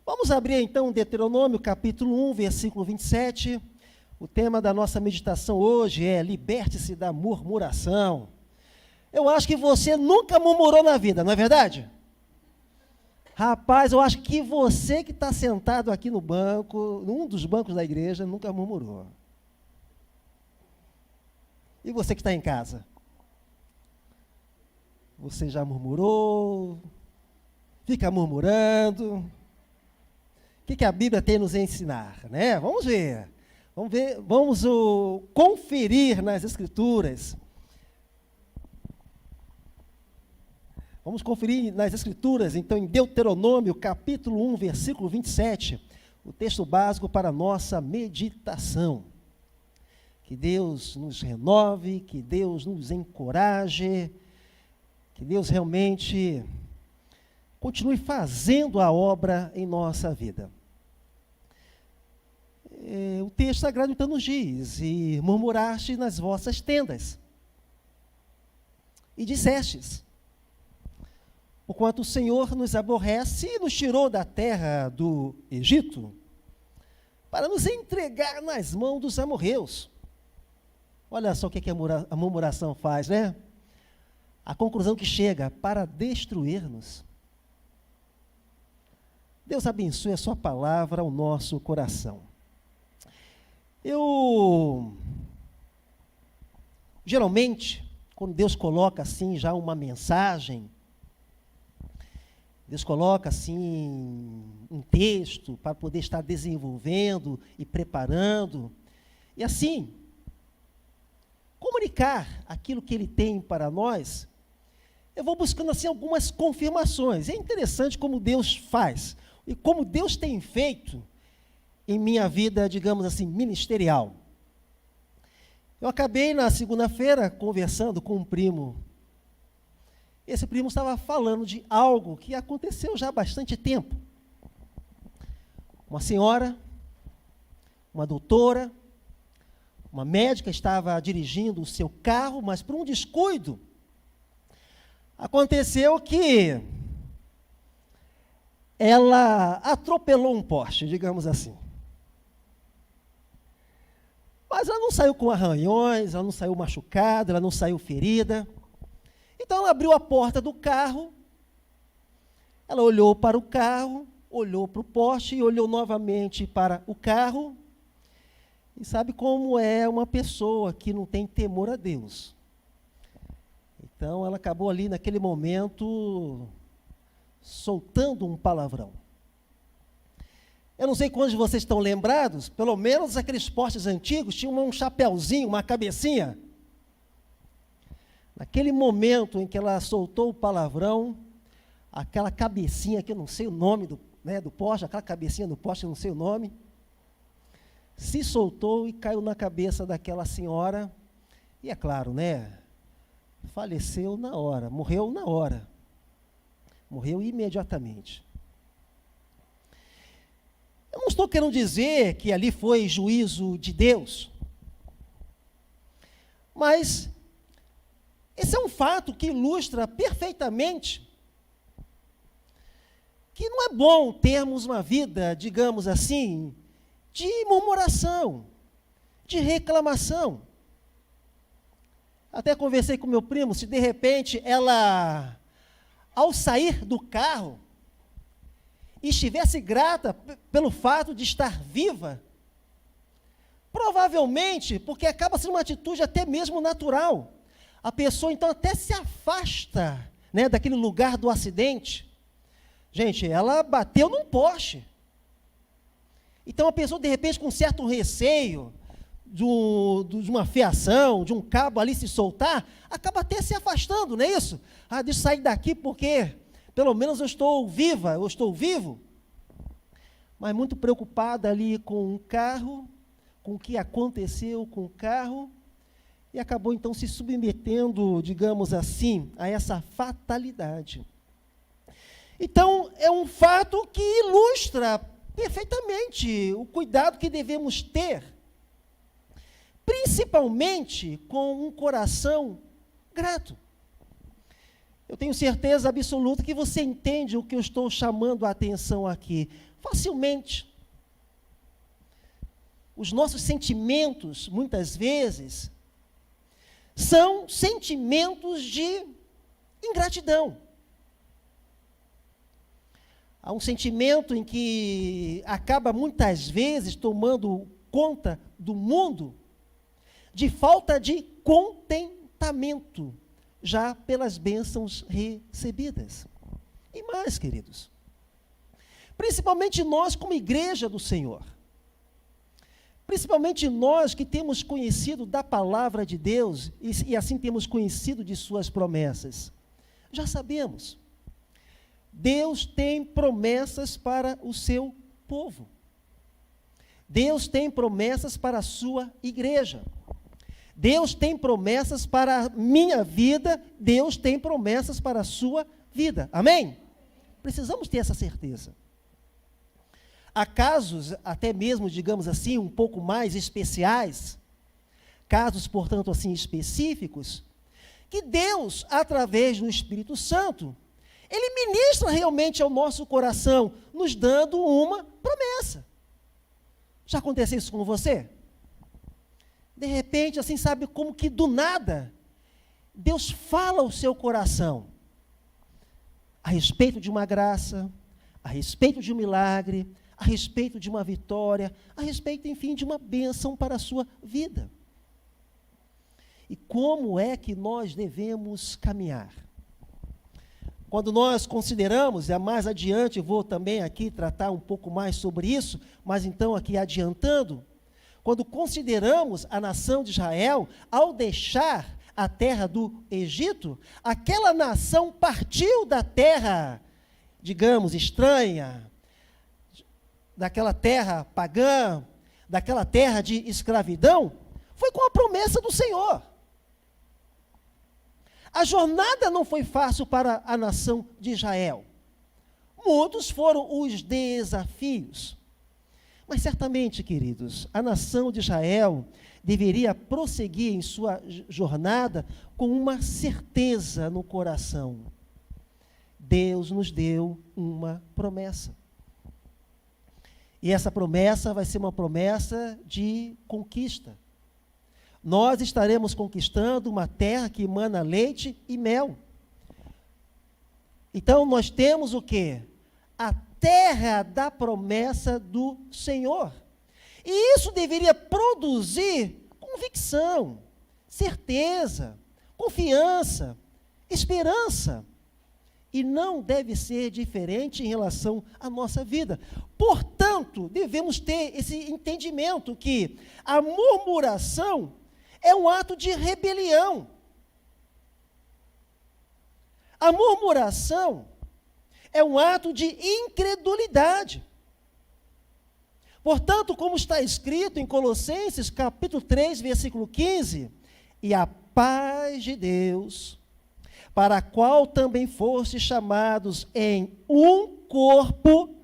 Vamos abrir então Deuteronômio, capítulo 1, versículo 27. O tema da nossa meditação hoje é liberte-se da murmuração. Eu acho que você nunca murmurou na vida, não é verdade? Rapaz, eu acho que você que está sentado aqui no banco, num dos bancos da igreja, nunca murmurou. E você que está em casa? Você já murmurou? Fica murmurando? O que a Bíblia tem a nos ensinar, né? Vamos ver, vamos conferir nas Escrituras. Vamos conferir nas Escrituras, então, em Deuteronômio, capítulo 1, versículo 27, o texto básico para a nossa meditação. Que Deus nos renove, que Deus nos encoraje, que Deus realmente continue fazendo a obra em nossa vida. O texto sagrado então nos diz: e murmuraste nas vossas tendas, e dissestes, porquanto o Senhor nos aborrece e nos tirou da terra do Egito, para nos entregar nas mãos dos amorreus. Olha só o que a murmuração faz, né? A conclusão que chega: para destruir-nos. Deus abençoe a sua palavra ao nosso coração. Geralmente, quando Deus coloca assim já uma mensagem, Deus coloca assim um texto para poder estar desenvolvendo e preparando, e assim, comunicar aquilo que Ele tem para nós. Eu vou buscando assim algumas confirmações. É interessante como Deus faz, e como Deus tem feito em minha vida, digamos assim, ministerial. Eu acabei na segunda-feira conversando com um primo. Esse primo estava falando de algo que aconteceu já há bastante tempo. Uma senhora, uma doutora, uma médica estava dirigindo o seu carro, mas por um descuido, aconteceu que ela atropelou um poste, digamos assim. Mas ela não saiu com arranhões, ela não saiu machucada, ela não saiu ferida. Então ela abriu a porta do carro, ela olhou para o carro, olhou para o poste e olhou novamente para o carro. E sabe como é uma pessoa que não tem temor a Deus? Então ela acabou ali naquele momento soltando um palavrão. Eu não sei quantos de vocês estão lembrados, pelo menos aqueles postes antigos tinham um chapéuzinho, uma cabecinha. Naquele momento em que ela soltou o palavrão, aquela cabecinha, que eu não sei o nome do poste, aquela cabecinha do poste, eu não sei o nome, se soltou e caiu na cabeça daquela senhora, e é claro, faleceu na hora, morreu na hora, morreu imediatamente. Eu não estou querendo dizer que ali foi juízo de Deus, mas esse é um fato que ilustra perfeitamente que não é bom termos uma vida, digamos assim, de murmuração, de reclamação. Até conversei com meu primo, se de repente ela, ao sair do carro, estivesse grata pelo fato de estar viva, provavelmente, porque acaba sendo uma atitude até mesmo natural, a pessoa então até se afasta, daquele lugar do acidente. Gente, ela bateu num poste. Então a pessoa de repente com certo receio de uma fiação, de um cabo ali se soltar, acaba até se afastando, não é isso? Deixa eu sair daqui porque pelo menos eu estou viva, eu estou vivo. Mas muito preocupada ali com o carro, com o que aconteceu com o carro, e acabou então se submetendo, digamos assim, a essa fatalidade. Então, é um fato que ilustra perfeitamente o cuidado que devemos ter, principalmente com um coração grato. Eu tenho certeza absoluta que você entende o que eu estou chamando a atenção aqui. facilmente. Os nossos sentimentos, muitas vezes, são sentimentos de ingratidão. Há um sentimento em que acaba muitas vezes tomando conta do mundo de falta de contentamento, já pelas bênçãos recebidas. E mais, queridos, principalmente nós como igreja do Senhor, principalmente nós que temos conhecido da palavra de Deus e assim temos conhecido de suas promessas, já sabemos, Deus tem promessas para o seu povo. Deus tem promessas para a sua igreja. Deus tem promessas para a minha vida, Deus tem promessas para a sua vida. Amém? Precisamos ter essa certeza. Há casos, até mesmo, digamos assim, um pouco mais especiais, casos, portanto, assim, específicos, que Deus, através do Espírito Santo, Ele ministra realmente ao nosso coração, nos dando uma promessa. Já aconteceu isso com você? De repente, assim, sabe, como que do nada, Deus fala ao seu coração, a respeito de uma graça, a respeito de um milagre, a respeito de uma vitória, a respeito, enfim, de uma bênção para a sua vida. E como é que nós devemos caminhar? Quando nós consideramos, mais adiante vou também aqui tratar um pouco mais sobre isso, mas então aqui adiantando, quando consideramos a nação de Israel, ao deixar a terra do Egito, aquela nação partiu da terra, digamos, estranha, daquela terra pagã, daquela terra de escravidão, foi com a promessa do Senhor. A jornada não foi fácil para a nação de Israel. Muitos foram os desafios. Mas certamente, queridos, a nação de Israel deveria prosseguir em sua jornada com uma certeza no coração. Deus nos deu uma promessa. E essa promessa vai ser uma promessa de conquista. Nós estaremos conquistando uma terra que emana leite e mel. Então, nós temos o quê? A terra da promessa do Senhor. E isso deveria produzir convicção, certeza, confiança, esperança. E não deve ser diferente em relação à nossa vida. Portanto, devemos ter esse entendimento que a murmuração é um ato de rebelião. A murmuração é um ato de incredulidade. Portanto, como está escrito em Colossenses, capítulo 3, versículo 15, e a paz de Deus, para a qual também fostes chamados em um corpo,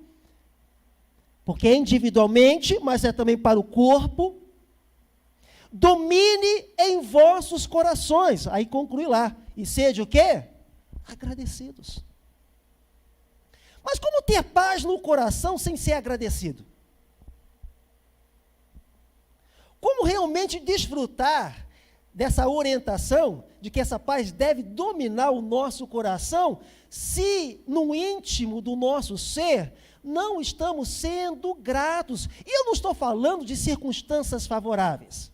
porque é individualmente, mas é também para o corpo, domine em vossos corações. Aí conclui lá, e sede o quê? Agradecidos. Mas como ter paz no coração sem ser agradecido? Como realmente desfrutar dessa orientação de que essa paz deve dominar o nosso coração, se no íntimo do nosso ser não estamos sendo gratos? E eu não estou falando de circunstâncias favoráveis.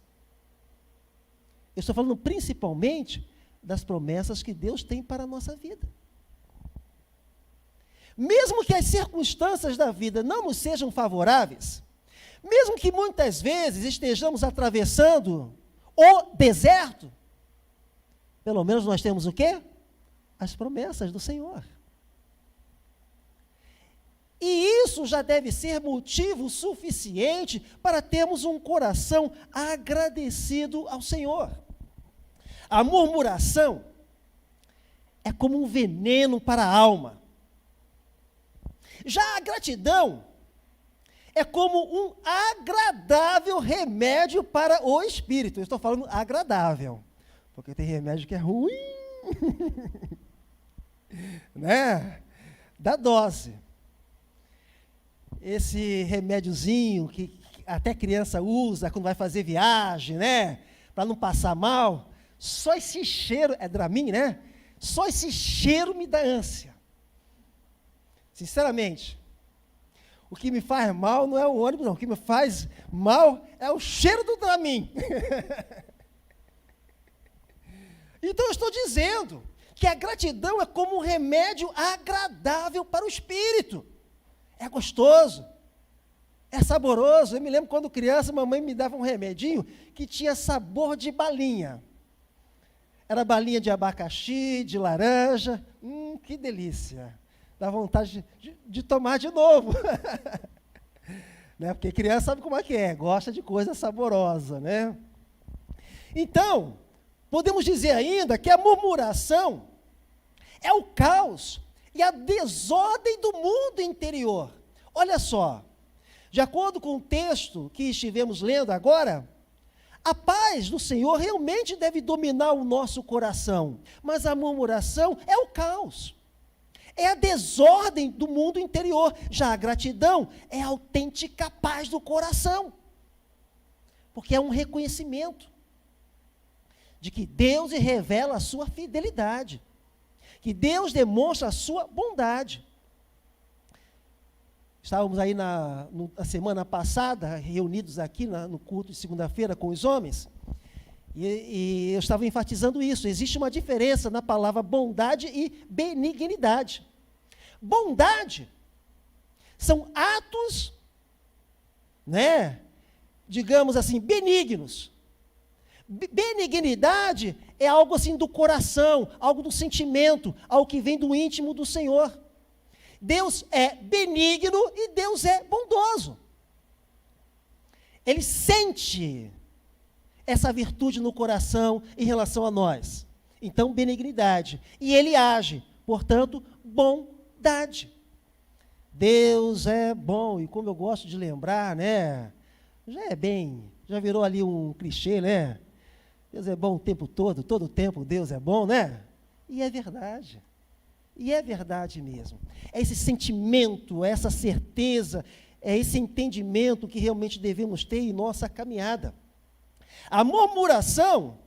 Eu estou falando principalmente das promessas que Deus tem para a nossa vida. Mesmo que as circunstâncias da vida não nos sejam favoráveis, mesmo que muitas vezes estejamos atravessando o deserto, pelo menos nós temos o quê? As promessas do Senhor. E isso já deve ser motivo suficiente para termos um coração agradecido ao Senhor. A murmuração é como um veneno para a alma. Já a gratidão é como um agradável remédio para o espírito. Eu estou falando agradável, porque tem remédio que é ruim, né? Da dose. esse remédiozinho que até criança usa quando vai fazer viagem, né? Para não passar mal. Só esse cheiro, é Dramin, né? Só esse cheiro me dá ânsia. Sinceramente, o que me faz mal não é o ônibus, não. O que me faz mal é o cheiro do Dramin. Então eu estou dizendo que a gratidão é como um remédio agradável para o espírito. É gostoso, é saboroso. Eu me lembro quando criança, mamãe me dava um remedinho que tinha sabor de balinha. Era balinha de abacaxi, de laranja. Que delícia. Dá vontade de tomar de novo. Né? Porque criança sabe como é que é, gosta de coisa saborosa, né? Então, podemos dizer ainda que a murmuração é o caos e a desordem do mundo interior. Olha só, de acordo com o texto que estivemos lendo agora, a paz do Senhor realmente deve dominar o nosso coração, mas a murmuração é o caos, é a desordem do mundo interior. Já a gratidão é a autêntica paz do coração, porque é um reconhecimento de que Deus revela a sua fidelidade, que Deus demonstra a sua bondade. Estávamos aí na semana passada, reunidos aqui no culto de segunda-feira com os homens, e eu estava enfatizando isso. Existe uma diferença na palavra bondade e benignidade. Bondade são atos, né, digamos assim, benignos. Benignidade é algo assim do coração, algo do sentimento, algo que vem do íntimo do Senhor. Deus é benigno e Deus é bondoso. Ele sente essa virtude no coração em relação a nós. Então, benignidade. E ele age, portanto, bondade. Deus é bom, e como eu gosto de lembrar, né? Já virou ali um clichê, né? Deus é bom o tempo todo tempo Deus é bom, né? E é verdade. E é verdade mesmo. É esse sentimento, essa certeza, é esse entendimento que realmente devemos ter em nossa caminhada. A murmuração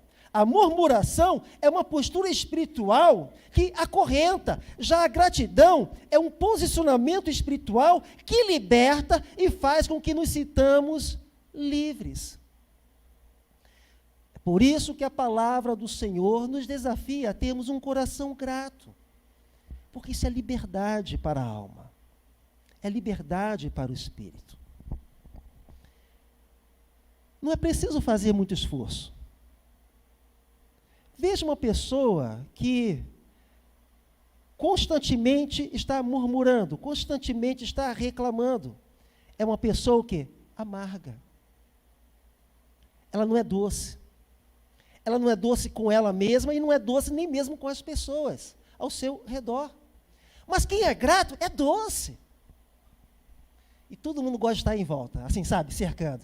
é uma postura espiritual que acorrenta. Já a gratidão é um posicionamento espiritual que liberta e faz com que nos sintamos livres. É por isso que a palavra do Senhor nos desafia a termos um coração grato. Porque isso é liberdade para a alma, é liberdade para o espírito. Não é preciso fazer muito esforço. Veja uma pessoa que constantemente está murmurando, constantemente está reclamando. É uma pessoa que amarga. Ela não é doce. Ela não é doce com ela mesma e não é doce nem mesmo com as pessoas ao seu redor. Mas quem é grato é doce. E todo mundo gosta de estar em volta, assim, sabe, cercando.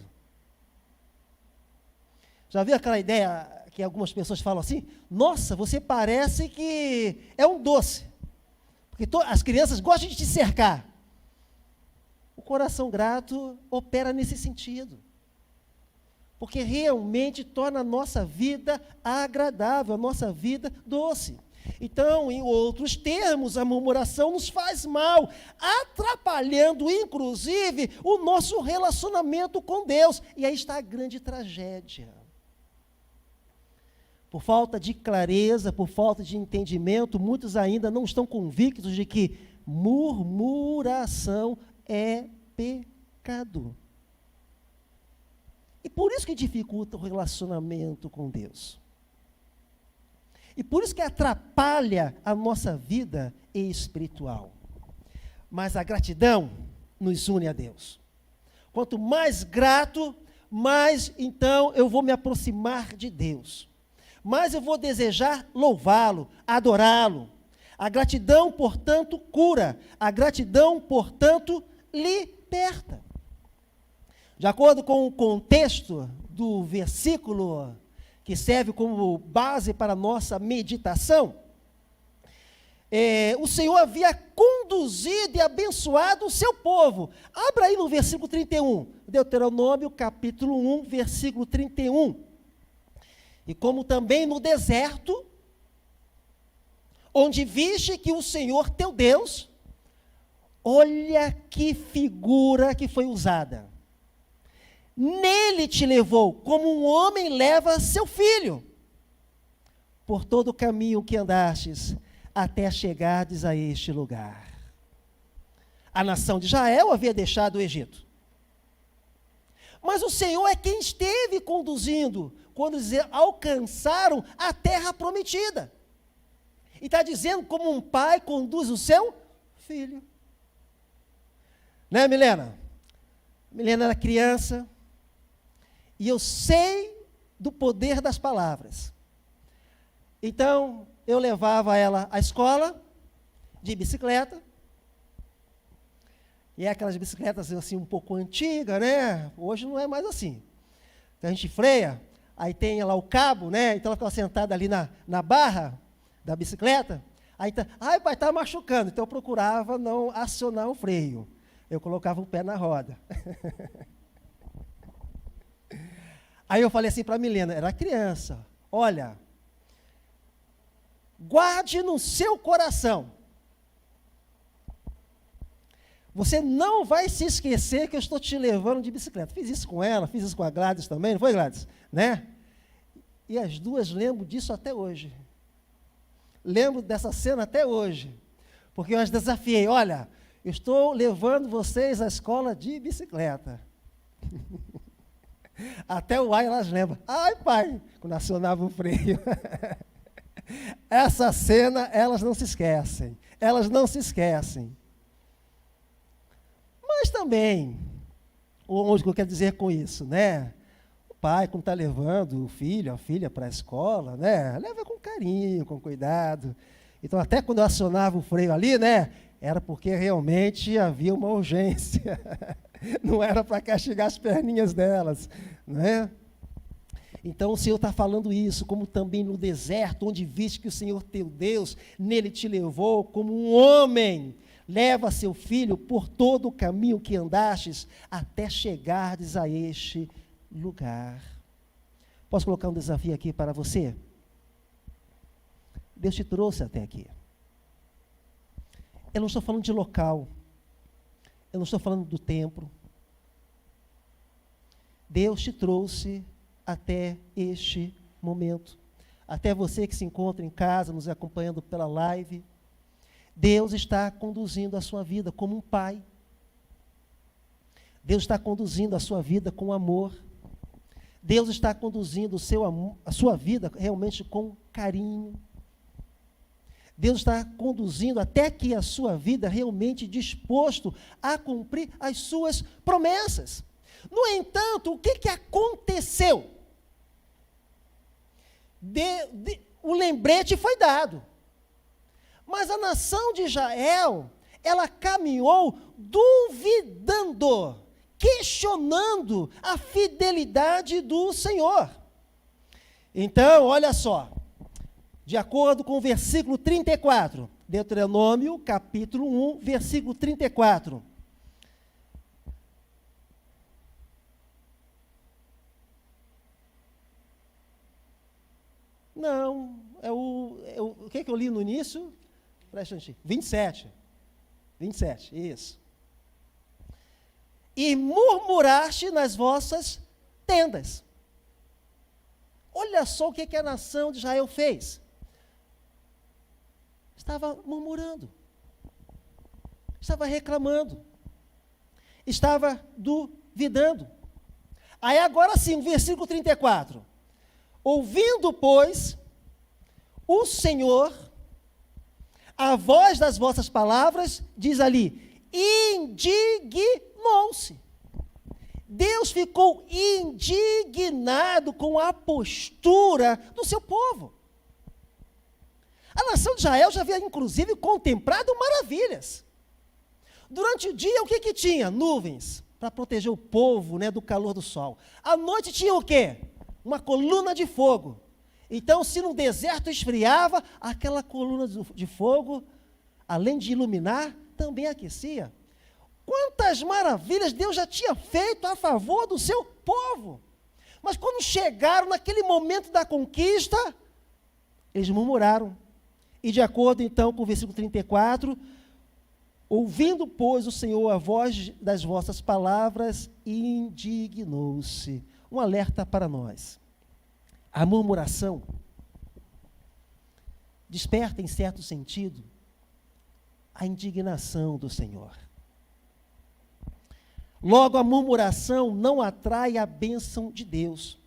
Já viu aquela ideia que algumas pessoas falam assim? Nossa, você parece que é um doce. Porque as crianças gostam de te cercar. O coração grato opera nesse sentido. Porque realmente torna a nossa vida agradável, a nossa vida doce. Então, em outros termos, a murmuração nos faz mal, atrapalhando, inclusive, o nosso relacionamento com Deus. E aí está a grande tragédia. Por falta de clareza, por falta de entendimento, muitos ainda não estão convictos de que murmuração é pecado. E por isso que dificulta o relacionamento com Deus. E por isso que atrapalha a nossa vida espiritual. Mas a gratidão nos une a Deus. Quanto mais grato, mais então eu vou me aproximar de Deus. Mais eu vou desejar louvá-lo, adorá-lo. A gratidão, portanto, cura. A gratidão, portanto, liberta. De acordo com o contexto do versículo que serve como base para a nossa meditação, o Senhor havia conduzido conduzido e abençoado o seu povo. Abra aí no versículo 31, Deuteronômio capítulo 1, versículo 31. E como também no deserto, onde viste que o Senhor teu Deus, olha que figura que foi usada. Nele te levou, como um homem leva seu filho, por todo o caminho que andastes, até chegardes a este lugar. A nação de Israel havia deixado o Egito. Mas o Senhor é quem esteve conduzindo, quando eles alcançaram a terra prometida. E está dizendo como um pai conduz o seu filho. Né, Milena? Milena era criança, e eu sei do poder das palavras. Então, eu levava ela à escola, de bicicleta, e é aquelas bicicletas assim um pouco antigas, né? Hoje não é mais assim. A gente freia, aí tem lá o cabo, né? Então ela ficava sentada ali na barra da bicicleta, aí tá, ai pai, está machucando, então eu procurava não acionar o freio. Eu colocava o pé na roda. Aí eu falei assim para a Milena, era criança, olha, guarde no seu coração, você não vai se esquecer que eu estou te levando de bicicleta. Fiz isso com ela, fiz isso com a Gladys também, não foi, Gladys? Né? E as duas lembram disso até hoje. Lembro dessa cena até hoje, porque eu as desafiei, olha, eu estou levando vocês à escola de bicicleta. Até o ai elas lembram. Ai, pai, quando acionava o freio. Essa cena, elas não se esquecem. Elas não se esquecem. Mas também, onde que eu quero dizer com isso, né? O pai, quando está levando o filho, a filha para a escola, né? Leva com carinho, com cuidado. Então, até quando eu acionava o freio ali, né? Era porque realmente havia uma urgência. Não era para castigar as perninhas delas, né? Então o Senhor está falando isso, como também no deserto, onde viste que o Senhor teu Deus, nele te levou, como um homem, leva seu filho por todo o caminho que andastes, até chegardes a este lugar. Posso colocar um desafio aqui para você? Deus te trouxe até aqui. Eu não estou falando de local, eu não estou falando do templo. Deus te trouxe até este momento. Até você que se encontra em casa, nos acompanhando pela live. Deus está conduzindo a sua vida como um pai. Deus está conduzindo a sua vida com amor. Deus está conduzindo a sua vida realmente com carinho. Deus está conduzindo até que a sua vida realmente disposto a cumprir as suas promessas. No entanto, o que aconteceu? O lembrete foi dado. Mas a nação de Israel, ela caminhou duvidando, questionando a fidelidade do Senhor. Então, olha só. De acordo com o versículo 34, Deuteronômio, capítulo 1, versículo 34. Não, o que eu li no início? Presta atenção. 27. 27, isso. E murmuraste nas vossas tendas. Olha só o que a nação de Israel fez. Estava murmurando, estava reclamando, estava duvidando. Aí agora sim, o versículo 34. Ouvindo, pois, o Senhor, a voz das vossas palavras, diz ali, indignou-se. Deus ficou indignado com a postura do seu povo. A nação de Israel já havia, inclusive, contemplado maravilhas. Durante o dia, o que tinha? Nuvens, para proteger o povo, né, do calor do sol. À noite tinha o quê? Uma coluna de fogo. Então, se no deserto esfriava, aquela coluna de fogo, além de iluminar, também aquecia. Quantas maravilhas Deus já tinha feito a favor do seu povo. Mas quando chegaram naquele momento da conquista, eles murmuraram. E de acordo então com o versículo 34, ouvindo, pois, o Senhor a voz das vossas palavras, indignou-se. Um alerta para nós. A murmuração desperta, em certo sentido, a indignação do Senhor. Logo, a murmuração não atrai a bênção de Deus.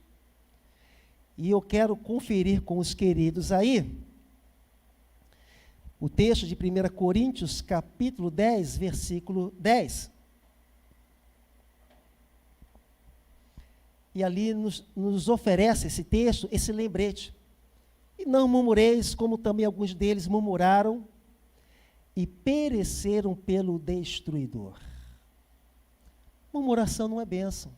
E eu quero conferir com os queridos aí, o texto de 1 Coríntios, capítulo 10, versículo 10. E ali nos oferece esse texto, esse lembrete. E não murmureis, como também alguns deles murmuraram, e pereceram pelo destruidor. Murmuração não é bênção.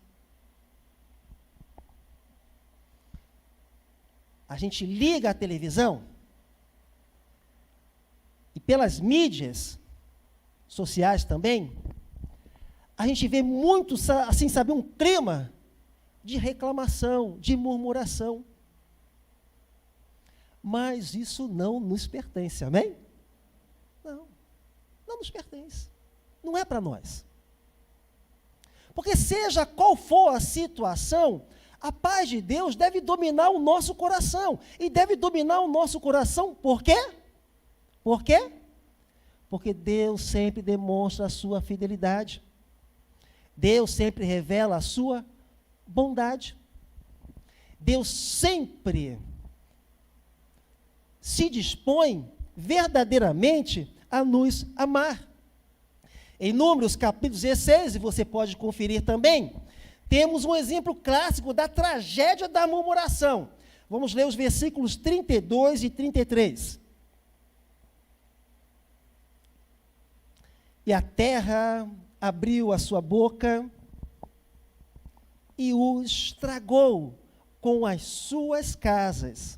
A gente liga a televisão e pelas mídias sociais também, a gente vê muito, assim, sabe, um clima de reclamação, de murmuração. Mas isso não nos pertence, amém? Não nos pertence. Não é para nós. Porque seja qual for a situação, a paz de Deus deve dominar o nosso coração. E deve dominar o nosso coração por quê? Por quê? Porque Deus sempre demonstra a sua fidelidade. Deus sempre revela a sua bondade. Deus sempre se dispõe verdadeiramente a nos amar. Em Números capítulo 16, e você pode conferir também, temos um exemplo clássico da tragédia da murmuração. Vamos ler os versículos 32 e 33. E a terra abriu a sua boca e o estragou com as suas casas,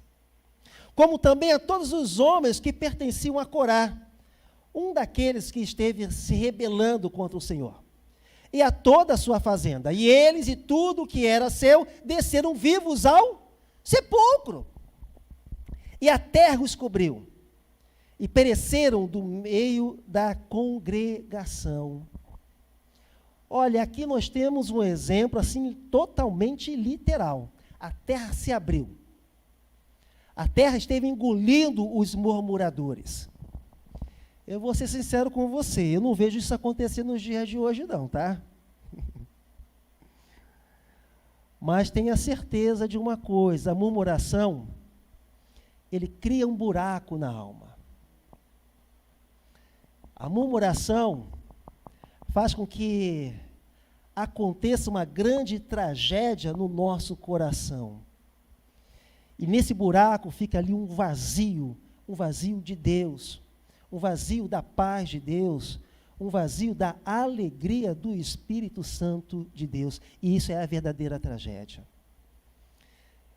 como também a todos os homens que pertenciam a Corá, um daqueles que esteve se rebelando contra o Senhor, e a toda a sua fazenda. E eles e tudo o que era seu desceram vivos ao sepulcro. E a terra os cobriu, e pereceram do meio da congregação. Olha, aqui nós temos um exemplo assim totalmente literal. A terra se abriu. A terra esteve engolindo os murmuradores. Eu vou ser sincero com você, eu não vejo isso acontecer nos dias de hoje não, tá? Mas tenha certeza de uma coisa, a murmuração, ele cria um buraco na alma. A murmuração faz com que aconteça uma grande tragédia no nosso coração. E nesse buraco fica ali um vazio de Deus, um vazio da paz de Deus, um vazio da alegria do Espírito Santo de Deus. E isso é a verdadeira tragédia.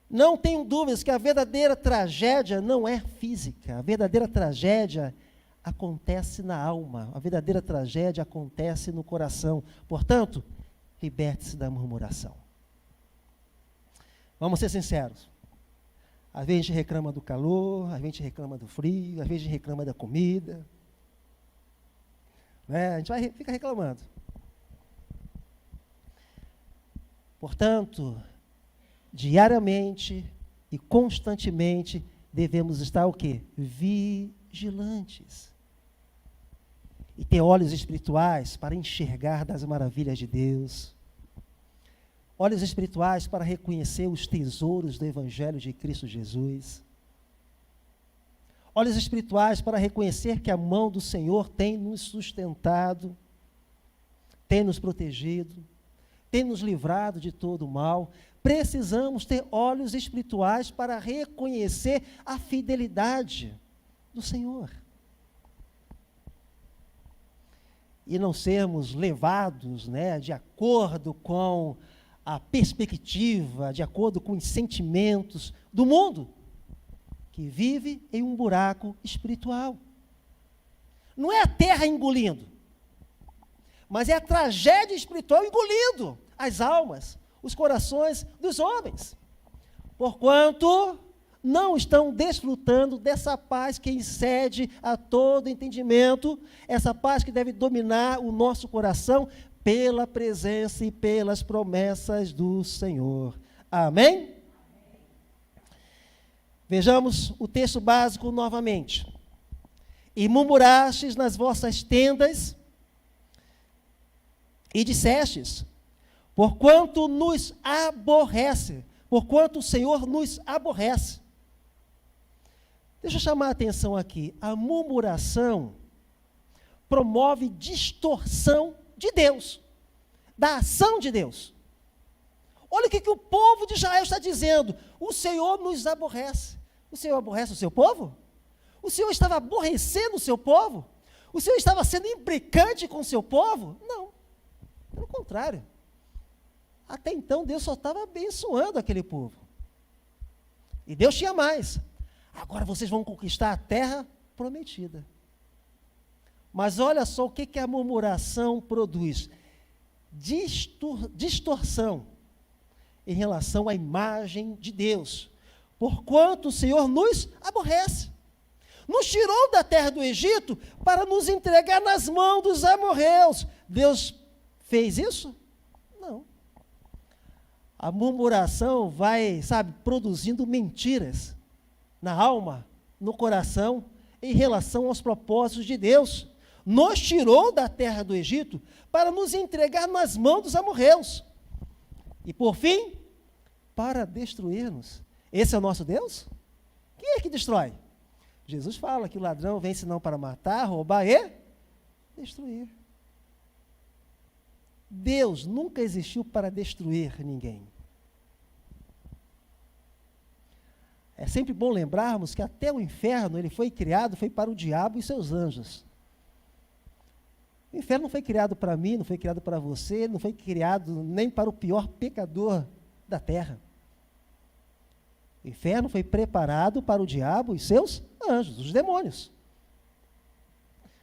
Não tenho dúvidas que a verdadeira tragédia não é física. A verdadeira tragédia acontece na alma. A verdadeira tragédia acontece no coração. Portanto, liberte-se da murmuração. Vamos ser sinceros. Às vezes a gente reclama do calor, às vezes a gente reclama do frio, às vezes a gente reclama da comida. Né? A gente fica reclamando. Portanto, diariamente e constantemente devemos estar o quê? Vigilantes. E ter olhos espirituais para enxergar das maravilhas de Deus. Olhos espirituais para reconhecer os tesouros do Evangelho de Cristo Jesus. Olhos espirituais para reconhecer que a mão do Senhor tem nos sustentado, tem nos protegido, tem nos livrado de todo o mal. Precisamos ter olhos espirituais para reconhecer a fidelidade do Senhor. E não sermos levados, né, de acordo com a perspectiva, de acordo com os sentimentos do mundo, que vive em um buraco espiritual. Não é a terra engolindo, mas é a tragédia espiritual engolindo as almas, os corações dos homens. Porquanto não estão desfrutando dessa paz que excede a todo entendimento, essa paz que deve dominar o nosso coração pela presença e pelas promessas do Senhor. Amém? Vejamos o texto básico novamente. E murmurastes nas vossas tendas e dissestes, porquanto nos aborrece, porquanto o Senhor nos aborrece. Deixa eu chamar a atenção aqui. A murmuração promove distorção de Deus, da ação de Deus. Olha o que o povo de Israel está dizendo. O Senhor nos aborrece. O Senhor aborrece o seu povo? O Senhor estava aborrecendo o seu povo? O Senhor estava sendo implicante com o seu povo? Não, pelo contrário. Até então Deus só estava abençoando aquele povo. E Deus tinha mais. Agora vocês vão conquistar a terra prometida. Mas olha só o que a murmuração produz. Distorção em relação à imagem de Deus. Porquanto o Senhor nos aborrece. Nos tirou da terra do Egito para nos entregar nas mãos dos amorreus. Deus fez isso? Não. A murmuração vai, produzindo mentiras na alma, no coração, em relação aos propósitos de Deus. Nos tirou da terra do Egito para nos entregar nas mãos dos amorreus. E por fim, para destruir-nos. Esse é o nosso Deus? Quem é que destrói? Jesus fala que o ladrão vem senão para matar, roubar e destruir. Deus nunca existiu para destruir ninguém. É sempre bom lembrarmos que até o inferno ele foi criado, foi para o diabo e seus anjos. O inferno não foi criado para mim, não foi criado para você, não foi criado nem para o pior pecador da terra. O inferno foi preparado para o diabo e seus anjos, os demônios.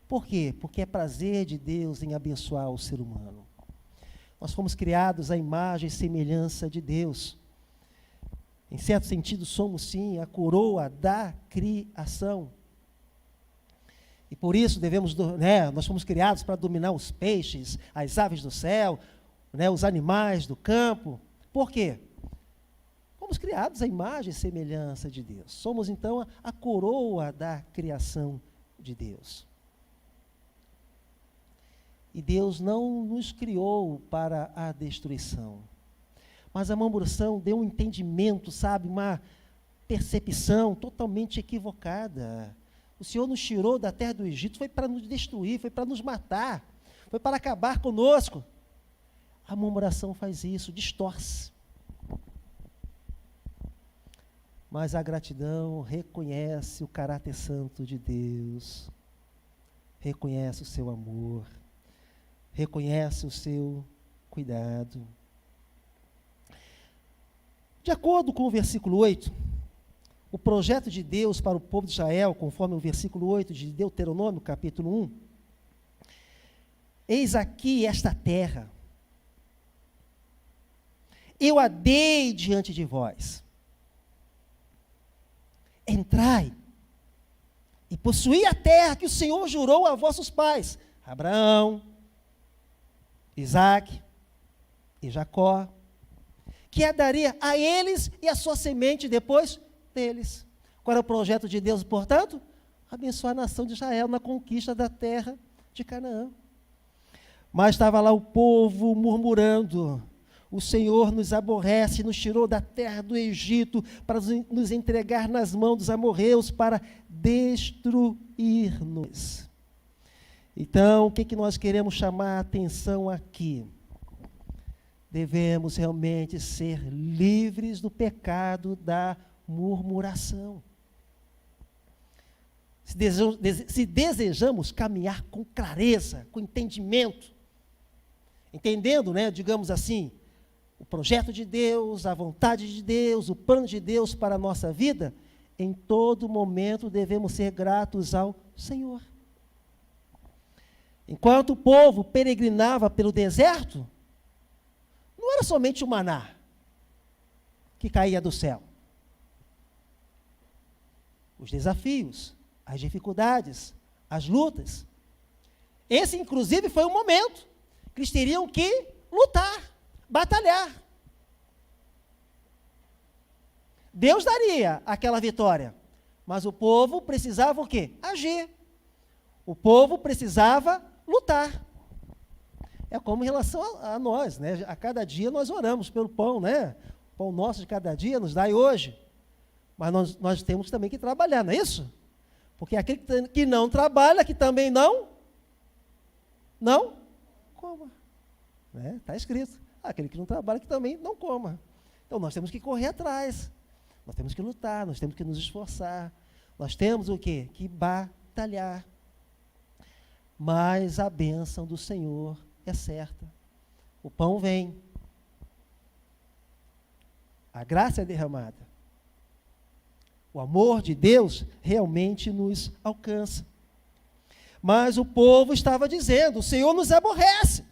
Por quê? Porque é prazer de Deus em abençoar o ser humano. Nós fomos criados à imagem e semelhança de Deus. Em certo sentido, somos sim a coroa da criação. E por isso nós fomos criados para dominar os peixes, as aves do céu, os animais do campo. Por quê? Fomos criados à imagem e semelhança de Deus. Somos então a coroa da criação de Deus. E Deus não nos criou para a destruição. Mas a murmuração deu um entendimento, uma percepção totalmente equivocada. O Senhor nos tirou da terra do Egito, foi para nos destruir, foi para nos matar, foi para acabar conosco. A murmuração faz isso, distorce. Mas a gratidão reconhece o caráter santo de Deus, reconhece o seu amor, reconhece o seu cuidado. De acordo com o versículo 8, o projeto de Deus para o povo de Israel, conforme o versículo 8 de Deuteronômio, capítulo 1, eis aqui esta terra, eu a dei diante de vós, entrai e possuí a terra que o Senhor jurou a vossos pais, Abraão, Isaque e Jacó, que a daria a eles e a sua semente depois deles. Qual era o projeto de Deus, portanto? Abençoar a nação de Israel na conquista da terra de Canaã. Mas estava lá o povo murmurando, o Senhor nos aborrece, nos tirou da terra do Egito para nos entregar nas mãos dos amorreus para destruir-nos. Então, o que nós queremos chamar a atenção aqui? Devemos realmente ser livres do pecado da murmuração. Se desejamos caminhar com clareza, com entendimento, entendendo, digamos assim, o projeto de Deus, a vontade de Deus, o plano de Deus para a nossa vida, em todo momento devemos ser gratos ao Senhor. Enquanto o povo peregrinava pelo deserto, não era somente o maná que caía do céu. Os desafios, as dificuldades, as lutas. Esse, inclusive, foi um momento que eles teriam que lutar, batalhar. Deus daria aquela vitória, mas o povo precisava o quê? Agir. O povo precisava lutar. É como em relação a nós, né? A cada dia nós oramos pelo pão, né? O pão nosso de cada dia nos dai hoje. Mas nós temos também que trabalhar, não é isso? Porque aquele que não trabalha, que também não coma. Está escrito. Aquele que não trabalha, que também não coma. Então nós temos que correr atrás. Nós temos que lutar, nós temos que nos esforçar. Nós temos o quê? Que batalhar. Mas a bênção do Senhor é certa. O pão vem. A graça é derramada. O amor de Deus realmente nos alcança. Mas o povo estava dizendo, o Senhor nos aborrece.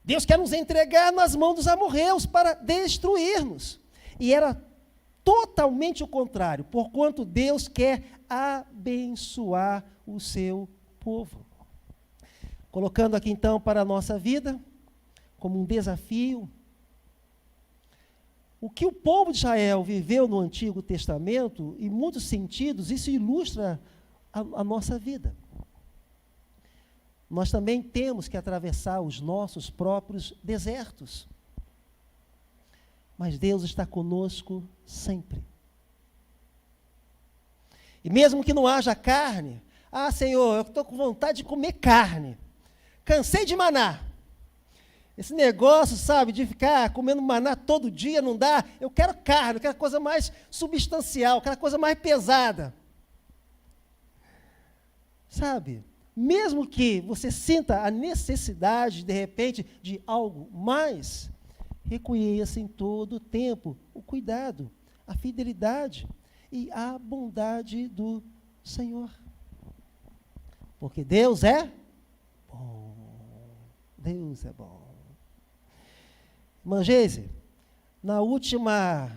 Deus quer nos entregar nas mãos dos amorreus para destruir-nos. E era totalmente o contrário, porquanto Deus quer abençoar o seu povo. Colocando aqui então para a nossa vida, como um desafio, o que o povo de Israel viveu no Antigo Testamento, em muitos sentidos, isso ilustra a nossa vida. Nós também temos que atravessar os nossos próprios desertos. Mas Deus está conosco sempre. E mesmo que não haja carne, Senhor, eu estou com vontade de comer carne. Cansei de maná. Esse negócio, sabe, de ficar comendo maná todo dia não dá. Eu quero carne, eu quero coisa mais substancial, eu quero coisa mais pesada. Sabe, mesmo que você sinta a necessidade, de repente, de algo mais, reconheça em todo o tempo o cuidado, a fidelidade e a bondade do Senhor. Porque Deus é bom. Deus é bom. Irmã Geise, na última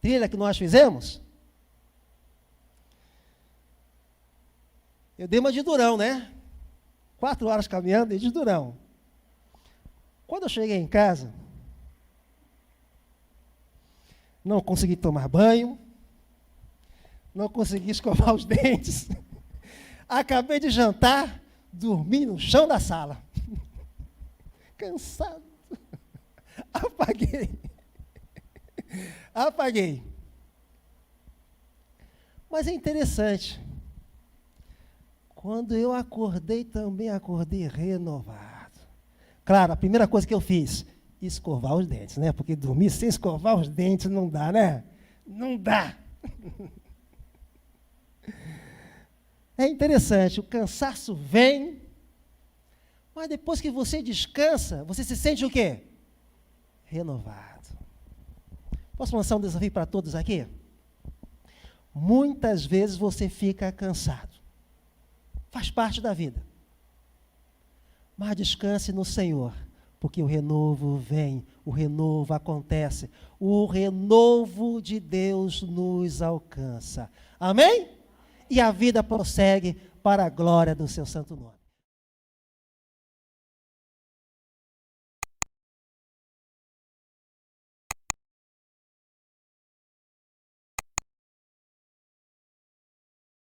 trilha que nós fizemos, eu dei uma de durão, né? 4 horas caminhando e de durão. Quando eu cheguei em casa, não consegui tomar banho, não consegui escovar os dentes, acabei de jantar, dormi no chão da sala. Cansado. Apaguei. Mas é interessante. Quando eu acordei, também acordei renovado. Claro, a primeira coisa que eu fiz, escovar os dentes, né? Porque dormir sem escovar os dentes não dá, né? Não dá. É interessante, o cansaço vem, mas depois que você descansa, você se sente o quê? Renovado. Posso lançar um desafio para todos aqui? Muitas vezes você fica cansado. Faz parte da vida. Mas descanse no Senhor, porque o renovo vem, o renovo acontece, o renovo de Deus nos alcança. Amém? E a vida prossegue para a glória do seu santo nome.